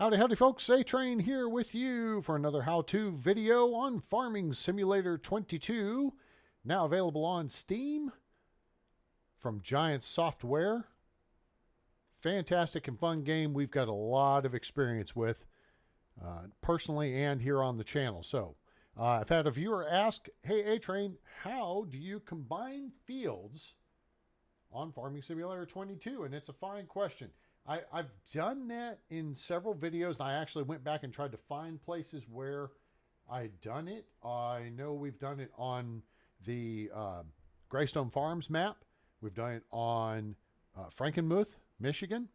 Howdy, howdy folks, A-Train here with you for another how-to video on Farming Simulator 22, now available on Steam from Giant Software. Fantastic and fun game we've got a lot of experience with, personally and here on the channel. So, I've had a viewer ask, hey A-Train, how do you combine fields on Farming Simulator 22? And it's a fine question. I've done that in several videos, and I actually went back and tried to find places where I'd done it. I know we've done it on the Greystone Farms map. We've done it on Frankenmuth, Michigan,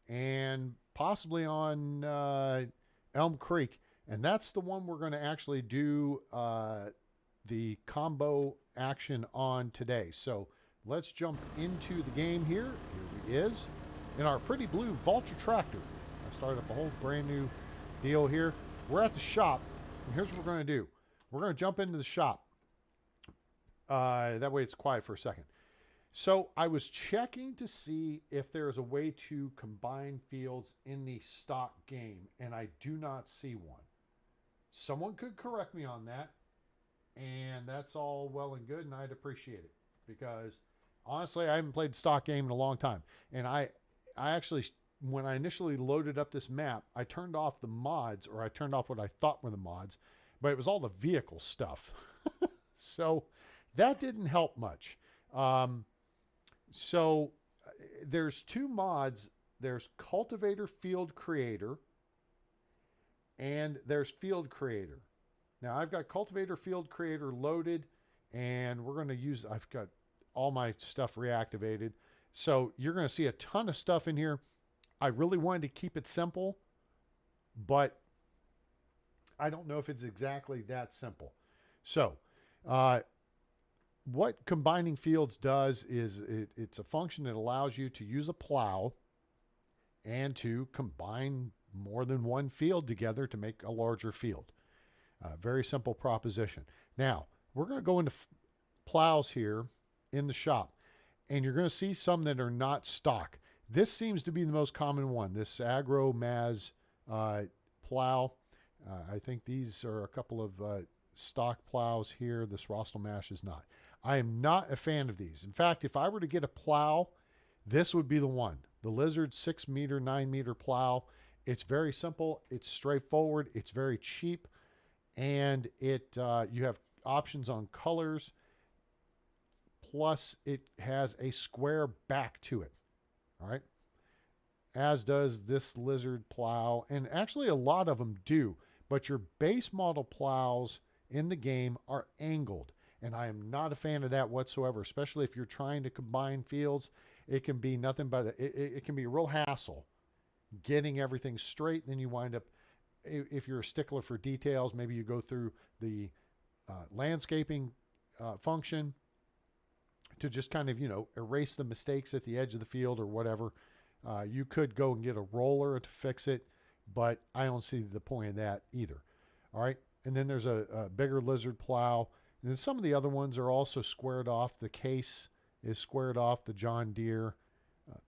and possibly on Elm Creek. And that's the one we're going to actually do the combo action on today. So let's jump into the game here. Here he is. In our pretty blue Vulture tractor. I started up a whole brand new deal here. We're at the shop, and here's what we're going to do. We're going to jump into the shop. That way it's quiet for a second. So I was checking to see if there is a way to combine fields in the stock game, and I do not see one. Someone could correct me on that, and that's all well and good, and I'd appreciate it. Because, honestly, I haven't played the stock game in a long time. And I actually, when I initially loaded up this map, I turned off the mods, or I turned off what I thought were the mods, but it was all the vehicle stuff. So that didn't help much. So there's two mods. There's Cultivator Field Creator, and there's Field Creator. Now I've got Cultivator Field Creator loaded, and we're going to use, I've got all my stuff reactivated. So you're going to see a ton of stuff in here. I really wanted to keep it simple, but I don't know if it's exactly that simple. So what combining fields does is it's a function that allows you to use a plow and to combine more than one field together to make a larger field. Very simple proposition. Now, we're going to go into plows here in the shop. And you're going to see some that are not stock. This seems to be the most common one, this Agro Maz plow. I think these are a couple of stock plows here. This Rostelmash is not. I am not a fan of these. In fact, if I were to get a plow, this would be the one. The Lizard 6 meter, 9 meter plow. It's very simple. It's straightforward. It's very cheap. And you have options on colors. Plus, it has a square back to it, all right? As does this Lizard plow, and actually a lot of them do, but your base model plows in the game are angled, and I am not a fan of that whatsoever, especially if you're trying to combine fields. It can be nothing but, it can be a real hassle getting everything straight, and then you wind up, if you're a stickler for details, maybe you go through the landscaping function, to just kind of, erase the mistakes at the edge of the field or whatever. You could go and get a roller to fix it, but I don't see the point of that either. All right. And then there's a bigger Lizard plow. And then some of the other ones are also squared off. The Case is squared off. The John Deere,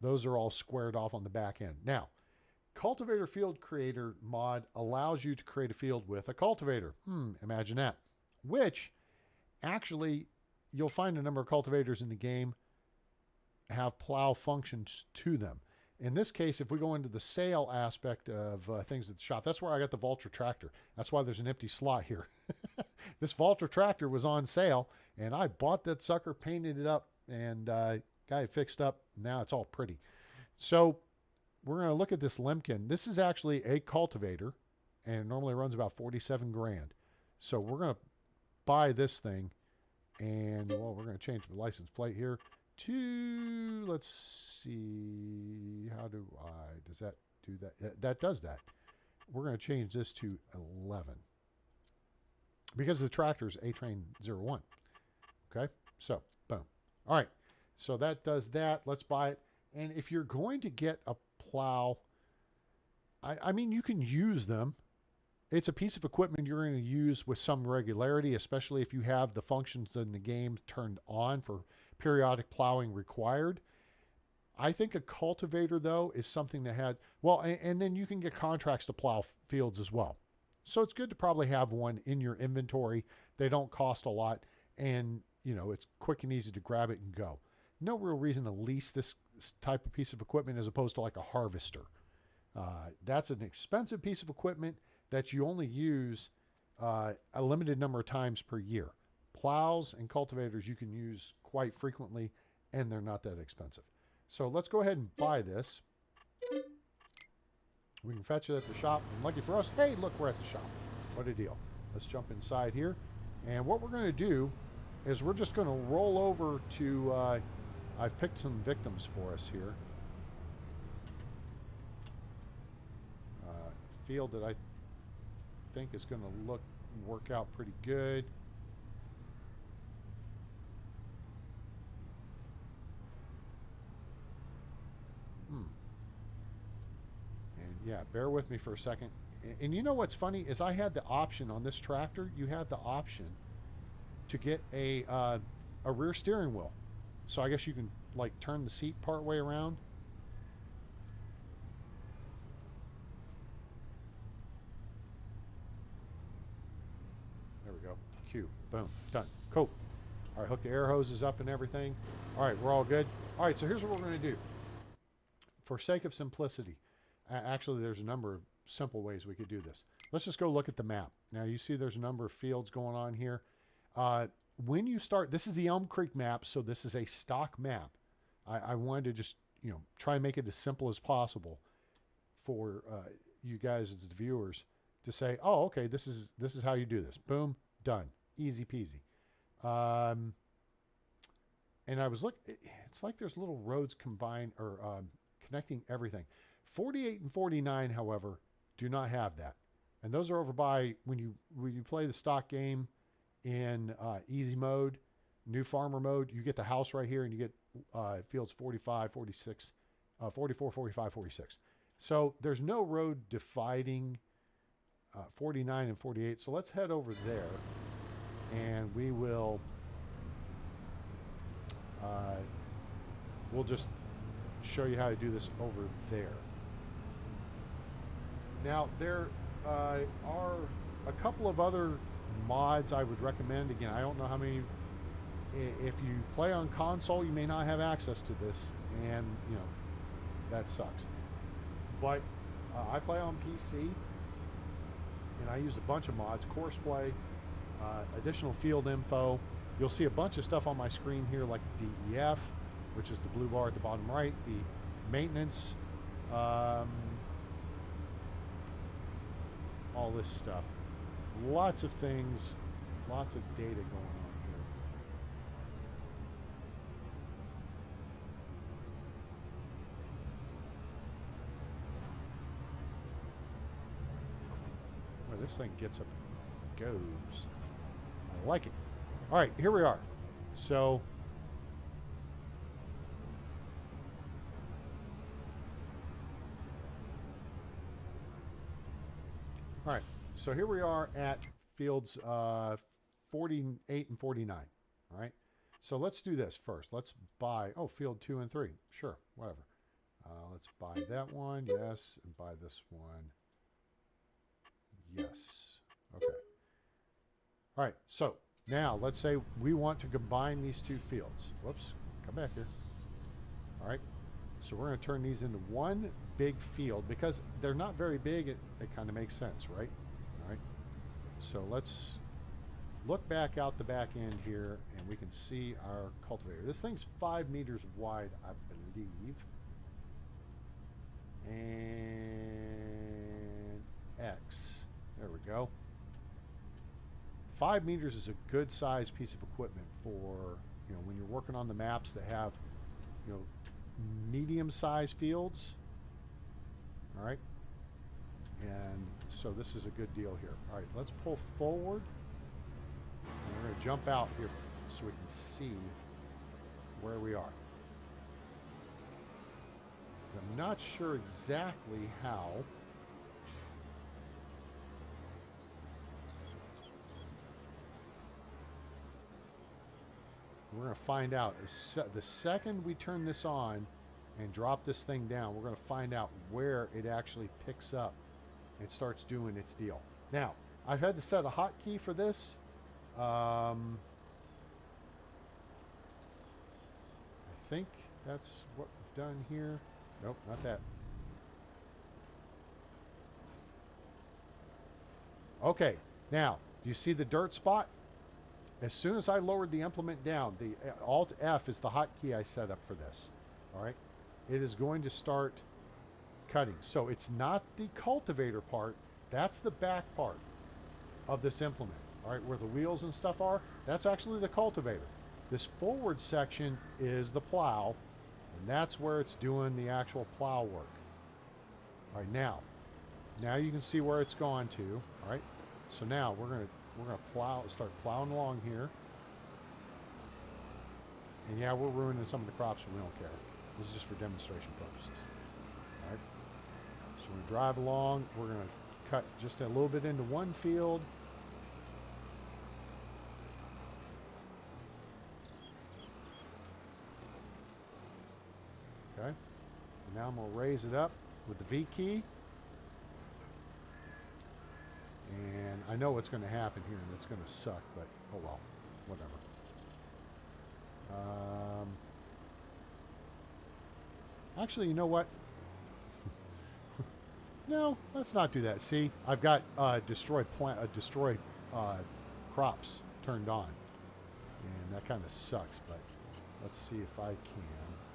those are all squared off on the back end. Now, Cultivator Field Creator mod allows you to create a field with a cultivator. Imagine that. Which actually, you'll find a number of cultivators in the game have plow functions to them. In this case, if we go into the sale aspect of things at the shop, that's where I got the Vulture tractor. That's why there's an empty slot here. This Vulture tractor was on sale, and I bought that sucker, painted it up, and got it fixed up. Now it's all pretty. So we're going to look at this Lemkin. This is actually a cultivator, and it normally runs about 47 grand. So we're going to buy this thing. And, well, we're going to change the license plate here to, let's see, does that do that? That does that. We're going to change this to 11. Because the tractor's A-Train 01. Okay, so, boom. All right, so that does that. Let's buy it. And if you're going to get a plow, I mean, you can use them. It's a piece of equipment you're going to use with some regularity, especially if you have the functions in the game turned on for periodic plowing required. I think a cultivator, though, is something that had, well, and then you can get contracts to plow fields as well. So it's good to probably have one in your inventory. They don't cost a lot, and, you know, it's quick and easy to grab it and go. No real reason to lease this type of piece of equipment as opposed to like a harvester. That's an expensive piece of equipment that you only use a limited number of times per year. Plows and cultivators you can use quite frequently, and they're not that expensive. So let's go ahead and buy this. We can fetch it at the shop, and lucky for us, hey, look, we're at the shop. What a deal. Let's jump inside here. And what we're going to do is we're just going to roll over to, I've picked some victims for us here. Field that I think is going to work out pretty good. And yeah, bear with me for a second. And you know what's funny is I had the option on this tractor. You have the option to get a rear steering wheel. So I guess you can like turn the seat part way around. There we go. Q. Boom. Done. Cool. All right, hook the air hoses up and everything. All right, we're all good. All right, so here's what we're going to do. For sake of simplicity, actually there's a number of simple ways we could do this. Let's just go look at the map. Now you see there's a number of fields going on here. When you start, this is the Elm Creek map, so this is a stock map. I wanted to just, you know, try and make it as simple as possible for you guys as the viewers to say, oh, okay, this is how you do this. Boom, done, easy peasy. And I was it's like there's little roads combined or connecting everything. 48 and 49, however, do not have that. And those are over by when you play the stock game in easy mode, new farmer mode, you get the house right here and you get fields 45, 46, 44, 45, 46. So there's no road dividing 49 and 48. So let's head over there and we will we'll just show you how to do this over there. Now there are a couple of other mods I would recommend. Again, I don't know how many. If you play on console, you may not have access to this, and you know that sucks. But I play on PC, and I use a bunch of mods. Courseplay, additional field info. You'll see a bunch of stuff on my screen here, like DEF, which is the blue bar at the bottom right. The maintenance, all this stuff. Lots of things, lots of data going on here. Well, this thing gets up and goes. I like it. All right, here we are. So all right, so here we are at fields 48 and 49. All right, so let's do this first. Let's buy, oh, field 2 and 3. Sure, whatever. Let's buy that one, yes, and buy this one. Yes, okay. All right, so now let's say we want to combine these two fields. Whoops, come back here. All right, so we're going to turn these into one big field because they're not very big. It kind of makes sense, right? All right, so let's look back out the back end here and we can see our cultivator. This thing's 5 meters wide, I believe. And X, there we go. 5 meters is a good size piece of equipment for, you know, when you're working on the maps that have, you know, medium-sized fields. All right, and so this is a good deal here. All right, let's pull forward, and we're going to jump out here so we can see where we are. I'm not sure exactly how. We're going to find out. The second we turn this on, and drop this thing down, we're going to find out where it actually picks up and starts doing its deal. Now, I've had to set a hotkey for this. I think that's what we've done here. Nope, not that. Okay, now, do you see the dirt spot? As soon as I lowered the implement down, the Alt F is the hotkey I set up for this. All right, it is going to start cutting. So it's not the cultivator part, that's the back part of this implement. All right, where the wheels and stuff are, that's actually the cultivator. This forward section is the plow, and that's where it's doing the actual plow work. All right, now you can see where it's gone to. All right, so now we're gonna start plowing along here. And yeah, we're ruining some of the crops, but we don't care. This is just for demonstration purposes. All right, so we're gonna drive along. We're gonna cut just a little bit into one field. Okay, and now I'm going to raise it up with the V key. And I know what's going to happen here, and it's going to suck, but oh well, whatever. Actually, you know what? No, let's not do that. See, I've got destroy crops turned on, and that kind of sucks. But let's see if I can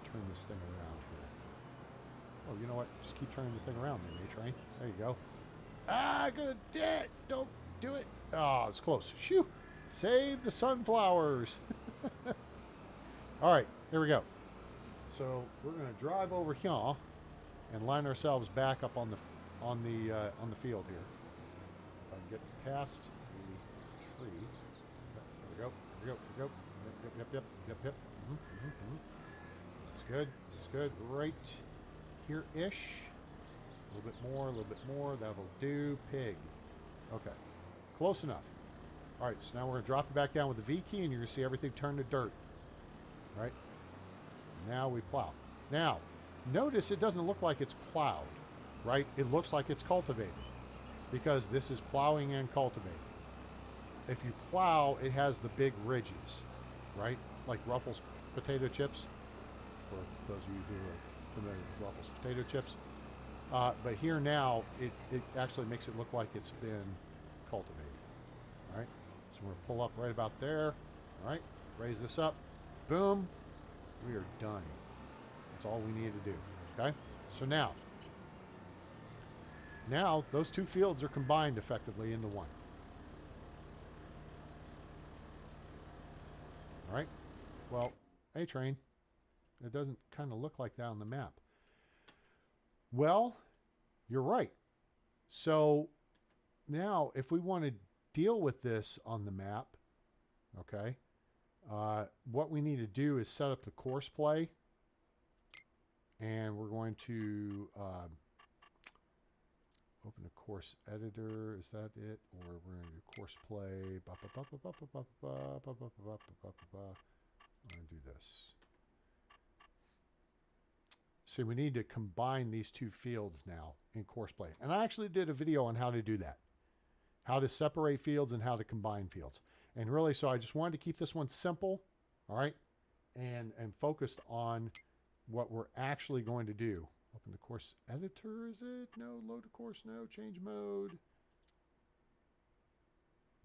turn this thing around here. Oh, you know what? Just keep turning the thing around then, A-Train. There you go. Ah, good. Don't do it. Oh, it's close. Shoo! Save the sunflowers. All right, there we go. So we're going to drive over here and line ourselves back up on the field here. If I can get past the tree. There we go. There we go. There we go. Yep. This is good. This is good. Right here-ish. A little bit more. That'll do. Pig. Okay. Close enough. All right, so now we're going to drop it back down with the V key, and you're going to see everything turn to dirt. All right? Now we plow. Now, notice it doesn't look like it's plowed, right? It looks like it's cultivated because this is plowing and cultivating. If you plow, it has the big ridges, right? Like Ruffles potato chips, for those of you who are familiar with Ruffles potato chips. But here now, it actually makes it look like it's been cultivated. All right, so we're going to pull up right about there. All right, raise this up. Boom. We are done. That's all we need to do. Okay, so now those two fields are combined effectively into one. All right, well, A-Train, it doesn't kind of look like that on the map. Well, you're right. So now if we want to deal with this on the map, okay, what we need to do is set up the course play, and we're going to open a course editor. Is that it? Or we're going to do course play. I'm going to do this. See, we need to combine these two fields now in Courseplay. And I actually did a video on how to do that. How to separate fields and how to combine fields. And really, so I just wanted to keep this one simple, all right? And focused on what we're actually going to do. Open the course editor, is it? No, load a course, no, change mode.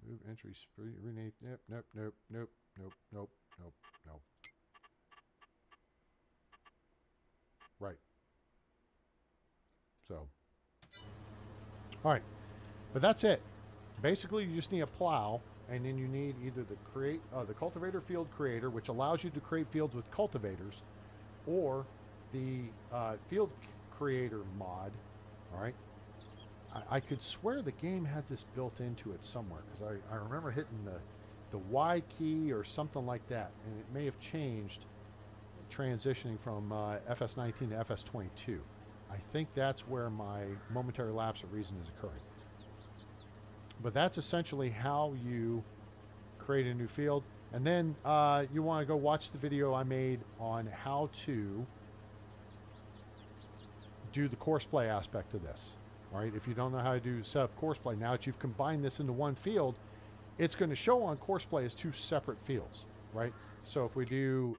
Move entry, rename, nope. Right. So, all right, but that's it. Basically, you just need a plow, and then you need either the cultivator field creator, which allows you to create fields with cultivators, or the field creator mod. All right. I could swear the game had this built into it somewhere, because I remember hitting the Y key or something like that, and it may have changed, transitioning from FS19 to FS22. I think that's where my momentary lapse of reason is occurring. But that's essentially how you create a new field. And then you want to go watch the video I made on how to do the courseplay aspect of this. Right? If you don't know how to set up courseplay, now that you've combined this into one field, it's going to show on courseplay as two separate fields, right? So if we do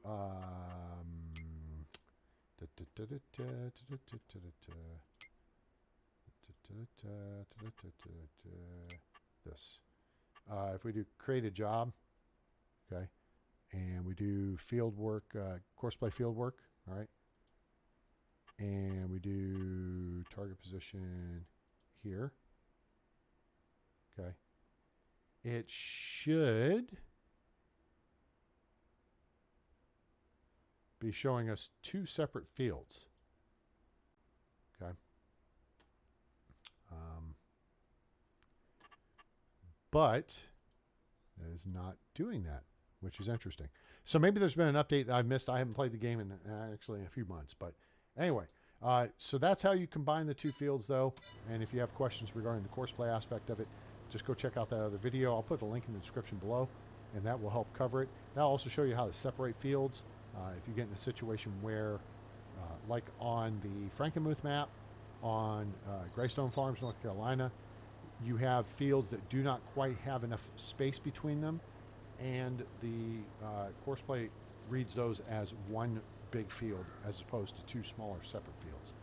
this, if we do create a job, okay, and we do field work, courseplay field work, all right, and we do target position here, okay, it should be showing us two separate fields, okay, but it is not doing that, which is interesting. So maybe there's been an update that I've missed. I haven't played the game in actually a few months, but anyway, so that's how you combine the two fields, though. And if you have questions regarding the courseplay aspect of it, just go check out that other video. I'll put a link in the description below, and that will help cover it. That'll also show you how to separate fields. If you get in a situation where, like on the Frankenmuth map, on Greystone Farms, North Carolina, you have fields that do not quite have enough space between them, and the courseplay reads those as one big field as opposed to two smaller separate fields.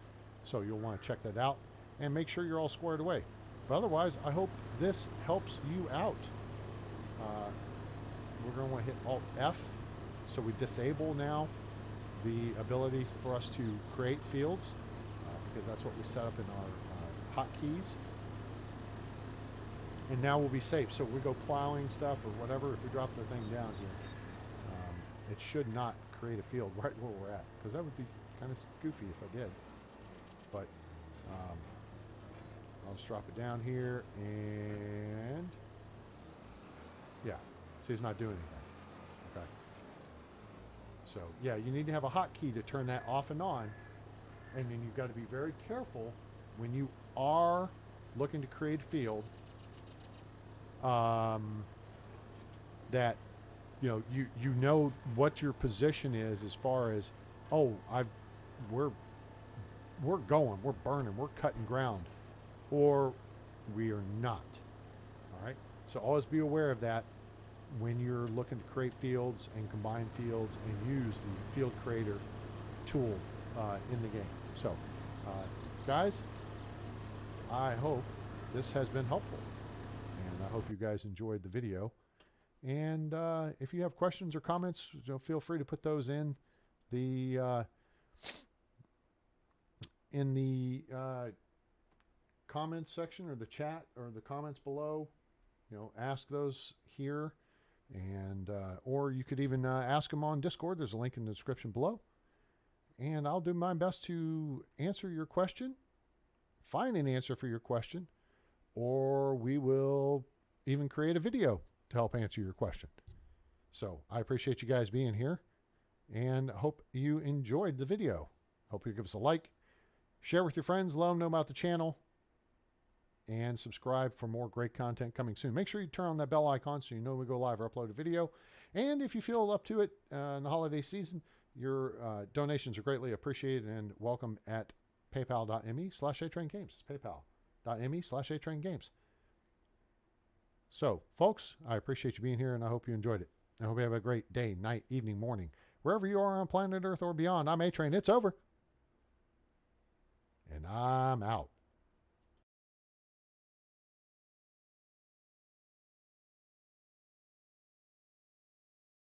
So you'll want to check that out and make sure you're all squared away. But otherwise, I hope this helps you out. We're going to want to hit Alt F, so we disable now the ability for us to create fields, because that's what we set up in our hotkeys. And now we'll be safe. So if we go plowing stuff or whatever, if we drop the thing down here, it should not create a field right where we're at, because that would be kind of goofy if I did. But I'll just drop it down here, and yeah, see, it's not doing anything. Okay. So yeah, you need to have a hotkey to turn that off and on, and then you've got to be very careful when you are looking to create a field. That you know what your position is as far as, oh, we're going, we're burning, we're cutting ground, or we are not. All right, so always be aware of that when you're looking to create fields and combine fields and use the field creator tool in the game. So guys, I hope this has been helpful. And I hope you guys enjoyed the video. And if you have questions or comments, feel free to put those in the comments section or the chat or the comments below. Ask those here, and or you could even ask them on Discord. There's a link in the description below. And I'll do my best to answer your question, find an answer for your question, or we will even create a video to help answer your question. So I appreciate you guys being here, and hope you enjoyed the video. Hope you give us a like, share with your friends, let them know about the channel, and subscribe for more great content coming soon. Make sure you turn on that bell icon so you know when we go live or upload a video. And if you feel up to it in the holiday season, your donations are greatly appreciated and welcome at paypal.me/atraingames. It's paypal.me/atraingames. So, folks, I appreciate you being here, and I hope you enjoyed it. I hope you have a great day, night, evening, morning. Wherever you are on planet Earth or beyond, I'm A-Train. It's over. And I'm out.